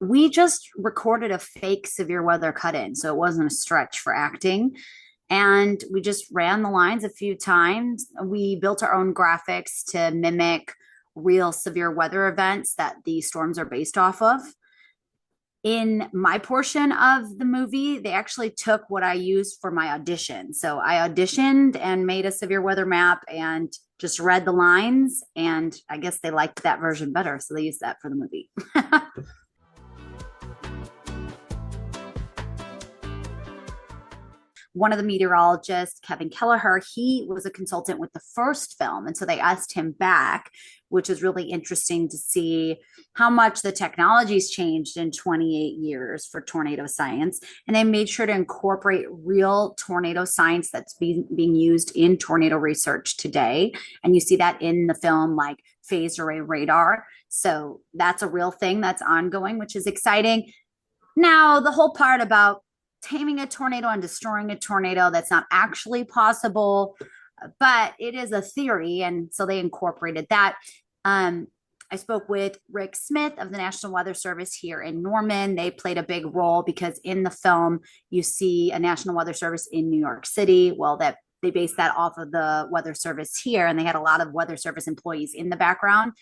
We just recorded a fake severe weather cut in, so it wasn't a stretch for acting. And we just ran the lines a few times. We built our own graphics to mimic real severe weather events that the storms are based off of. In my portion of the movie, they actually took what I used for my audition. So I auditioned and made a severe weather map and just read the lines. And I guess they liked that version better. So they used that for the movie. One of the meteorologists, Kevin Kelleher, he was a consultant with the first film. And so they asked him back, which is really interesting to see how much the technology's changed in 28 years for tornado science. And they made sure to incorporate real tornado science that's being used in tornado research today. And you see that in the film, like phased array radar. So that's a real thing that's ongoing, which is exciting. Now, the whole part about taming a tornado and destroying a tornado, that's not actually possible, but it is a theory. And so they incorporated that. I spoke with Rick Smith of the National Weather Service here in Norman. They played a big role because in the film, you see a National Weather Service in New York City. Well, that they based that off of the Weather Service here, and they had a lot of Weather Service employees in the background.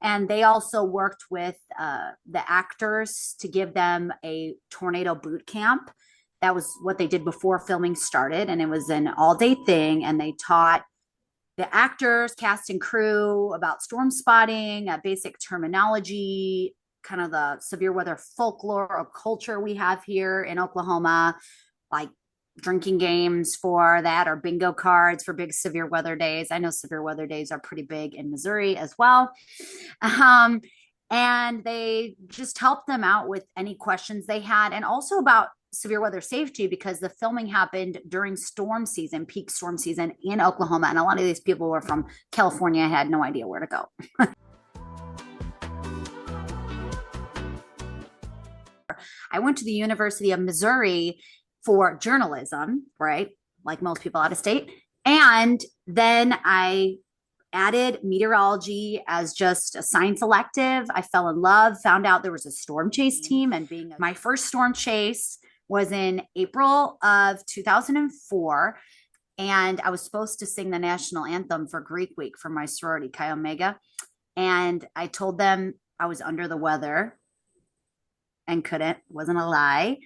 And they also worked with the actors to give them a tornado boot camp. That was what they did before filming started. And it was an all-day thing. And they taught the actors, cast and crew about storm spotting, basic terminology, kind of the severe weather folklore or culture we have here in Oklahoma, like drinking games for that or bingo cards for big severe weather days. I know severe weather days are pretty big in Missouri as well. And they just helped them out with any questions they had, and also about severe weather safety, because the filming happened during storm season, peak storm season in Oklahoma. And a lot of these people were from California, had no idea where to go. I went to the University of Missouri for journalism, right? Like most people out of state. And then I added meteorology as just a science elective. I fell in love, found out there was a storm chase team, and being my first storm chase was in April of 2004. And I was supposed to sing the national anthem for Greek week for my sorority, Chi Omega. And I told them I was under the weather and couldn't, wasn't a lie.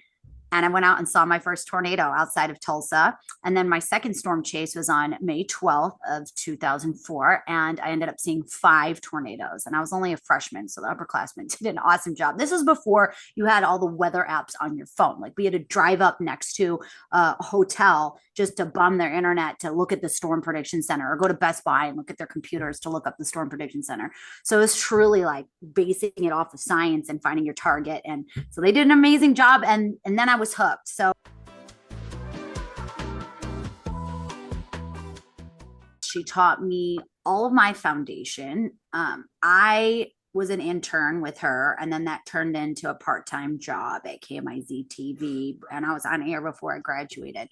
And I went out and saw my first tornado outside of Tulsa. And then my second storm chase was on May 12th of 2004. And I ended up seeing 5 tornadoes. And I was only a freshman, so the upperclassmen did an awesome job. This was before you had all the weather apps on your phone. Like we had to drive up next to a hotel just to bum their internet to look at the storm prediction center, or go to Best Buy and look at their computers to look up the storm prediction center. So it's truly like basing it off of science and finding your target. And so they did an amazing job. And then I was hooked. So she taught me all of my foundation. I was an intern with her, and then that turned into a part-time job at KMIZ TV, and I was on air before I graduated.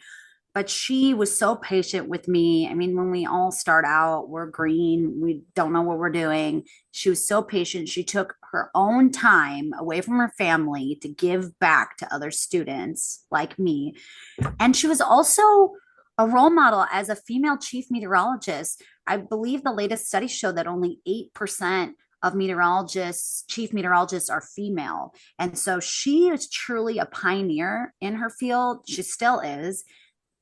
But she was so patient with me. I mean, when we all start out, we're green, we don't know what we're doing. She was so patient. She took her own time away from her family to give back to other students like me. And she was also a role model as a female chief meteorologist. I believe the latest studies show that only 8% of meteorologists, chief meteorologists, are female. And so she is truly a pioneer in her field. She still is.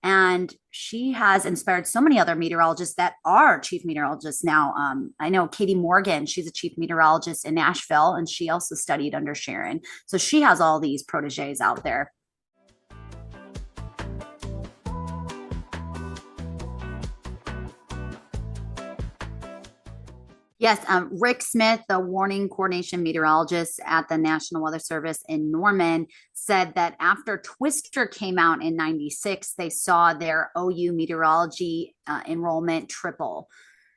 And she has inspired so many other meteorologists that are chief meteorologists now. I know Katie Morgan, she's a chief meteorologist in Nashville, and she also studied under Sharon. So she has all these proteges out there. Yes, Rick Smith, the warning coordination meteorologist at the National Weather Service in Norman, said that after Twister came out in 96, they saw their OU meteorology enrollment triple.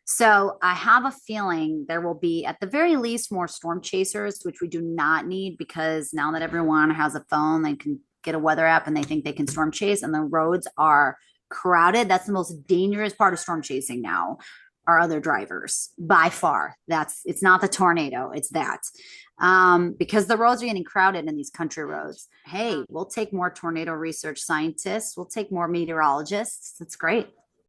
So I have a feeling there will be, at the very least, more storm chasers, which we do not need, because now that everyone has a phone, they can get a weather app and they think they can storm chase, and the roads are crowded. That's the most dangerous part of storm chasing now. are other drivers by far. It's not the tornado, it's that. Because the roads are getting crowded in these country roads. Hey, we'll take more tornado research scientists, we'll take more meteorologists. That's great.